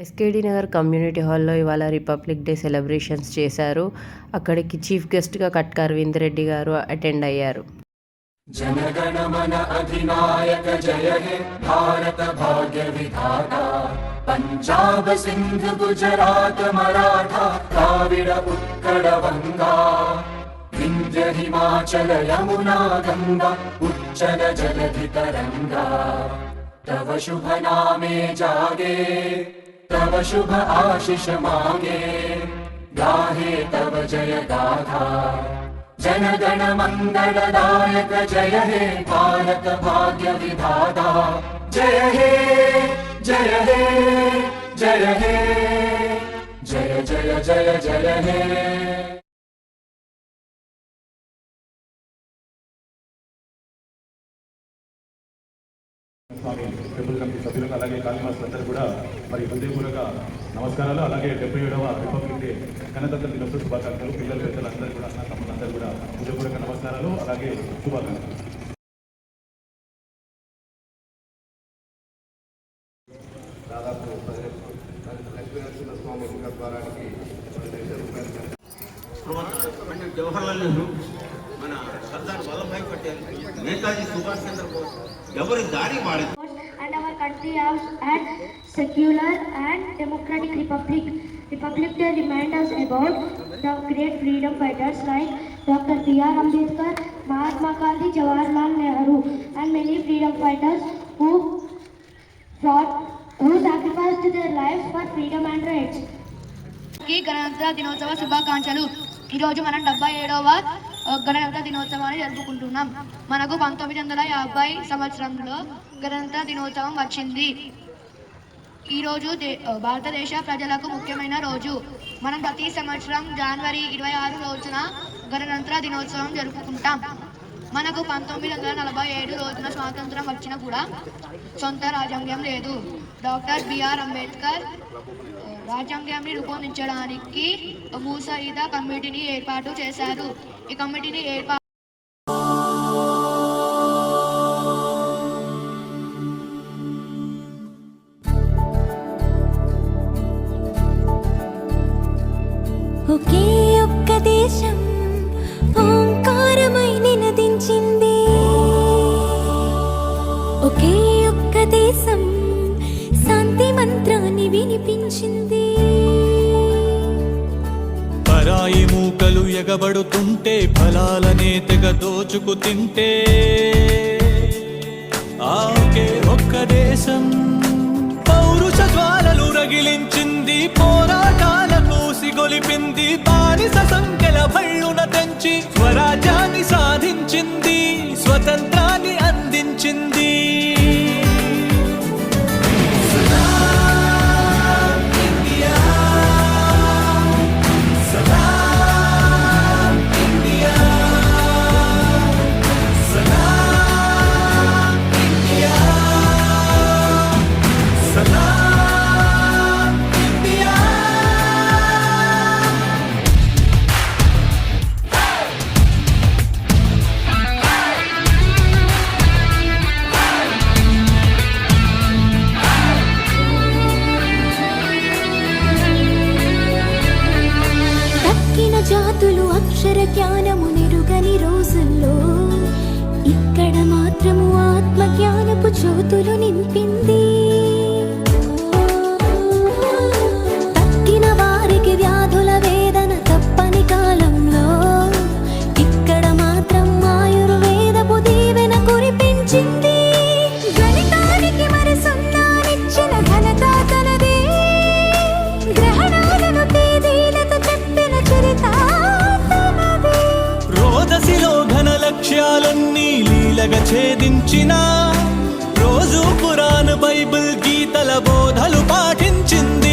SKD Nagar community హాల్లో ఇవాళ republic day celebrations చేశారు. అక్కడికి చీఫ్ గెస్ట్గా కట్క అరవింద్ రెడ్డి గారు అటెండ్ అయ్యారు. జనగణమన అధినాయక జయ హే భారత భాగ్య విధాత పంజాబ్ సింధ్ గుజరాత్ మరాఠా ద్రావిడ ఉత్కళ వంగా వింధ్య హిమాచల యమునా గంగా ఉచ్చల జలధి తరంగా తవ శుభ నామే జాగే तव शुभ आशीष मांगे गाहे तव जय गाथा जनगण मंगलदायक जय हे भारत भाग्य विधाता जय हे जय हे जय हे जय जय जय जय हे ట్రిపుల్ కమిటీ సభ్యులకు అలాగే కార్యకర్తలందరూ కూడా మరి హృదయపూర్వక నమస్కారాలు. అలాగే 77వ రిపబ్లిక్ డే గణతంత్ర దినోత్సవ శుభాకాంక్షలు. పిల్లలు పెద్దలందరూ కూడా అన్న తమ్ములందరూ కూడా హృదయపూర్వక నమస్కారాలు అలాగే శుభాకాంక్షలు. దాదాపు లక్ష్మీనరసింహస్వామి ముఖద్వారానికి పండిట్ జవహర్లాల్ నెహ్రూ, మన సర్దార్ వల్లభాయ్ పటేల్, నేతాజీ సుభాష్ చంద్రబోస్ ఎవరి దారి వాడేది. And our country has had secular and democratic republic. Republic Day reminds us about the great freedom fighters like Dr. B.R. Ambedkar, Mahatma Gandhi, Jawaharlal Nehru, and many freedom fighters who sacrificed their lives for freedom and rights. గణతంత్ర దినోత్సవ శుభాకాంక్షలు. ఈరోజు మనం 77వ గణతంత్ర దినోత్సవాన్ని జరుపుకుంటున్నాం. మనకు 1950 సంవత్సరంలో గణతంత్ర దినోత్సవం వచ్చింది. ఈరోజు భారతదేశ ప్రజలకు ముఖ్యమైన రోజు. మనం ప్రతి సంవత్సరం జనవరి 26 రోజున గణతంత్ర దినోత్సవం జరుపుకుంటాం. మనకు 1947 రోజున స్వాతంత్రం వచ్చినా కూడా సొంత రాజ్యాంగం లేదు. డాక్టర్ బిఆర్ అంబేద్కర్ రాజ్యాంగాన్ని రూపొందించడానికి ముసాయిదా కమిటీని ఏర్పాటు చేశారు. ఈ కమిటీని ఒకే ఒక్క దేశం ఓంకారమై నినదించింది. ఒకే ఒక్క దేశం శాంతి మంత్రాన్ని వినిపించింది. పరాయి మూకలు ఎగబడుతుంటే ఫలాలనే తెగ దోచుకు తింటే ఆకే ఒక్క దేశం పౌరుష జ్వాలలు రగిలించింది. పోరాటాలకు సిగొలిపింది. బానిస సంఖ్యల భళ్ళున తెంచి స్వరాజ్యాన్ని సాధించింది. స్వతంత్రాన్ని అందించింది. జాతులు అక్షర జ్ఞానము నెరుగని రోజుల్లో ఇక్కడ మాత్రము ఆత్మ జ్ఞానపు జ్యోతులు నింపింది. తక్కిన వారికి వ్యాధుల వేదన తప్పని కాలంలో ఇక్కడ మాత్రం ఆయుర్వేదపు దీవెన కురిపించింది. గణితానికి మరి సున్నానిచ్చిన ఘనత తనదే. గ్రహణాలను తేదీలతో చెప్పిన చరిత తనదే. రోదసిలో ఘన లక్ష్యాలన్నీ లీలగా ఛేదించిన రోజు పురాణ బైబిల్ గీతల బోధలు పాటించింది.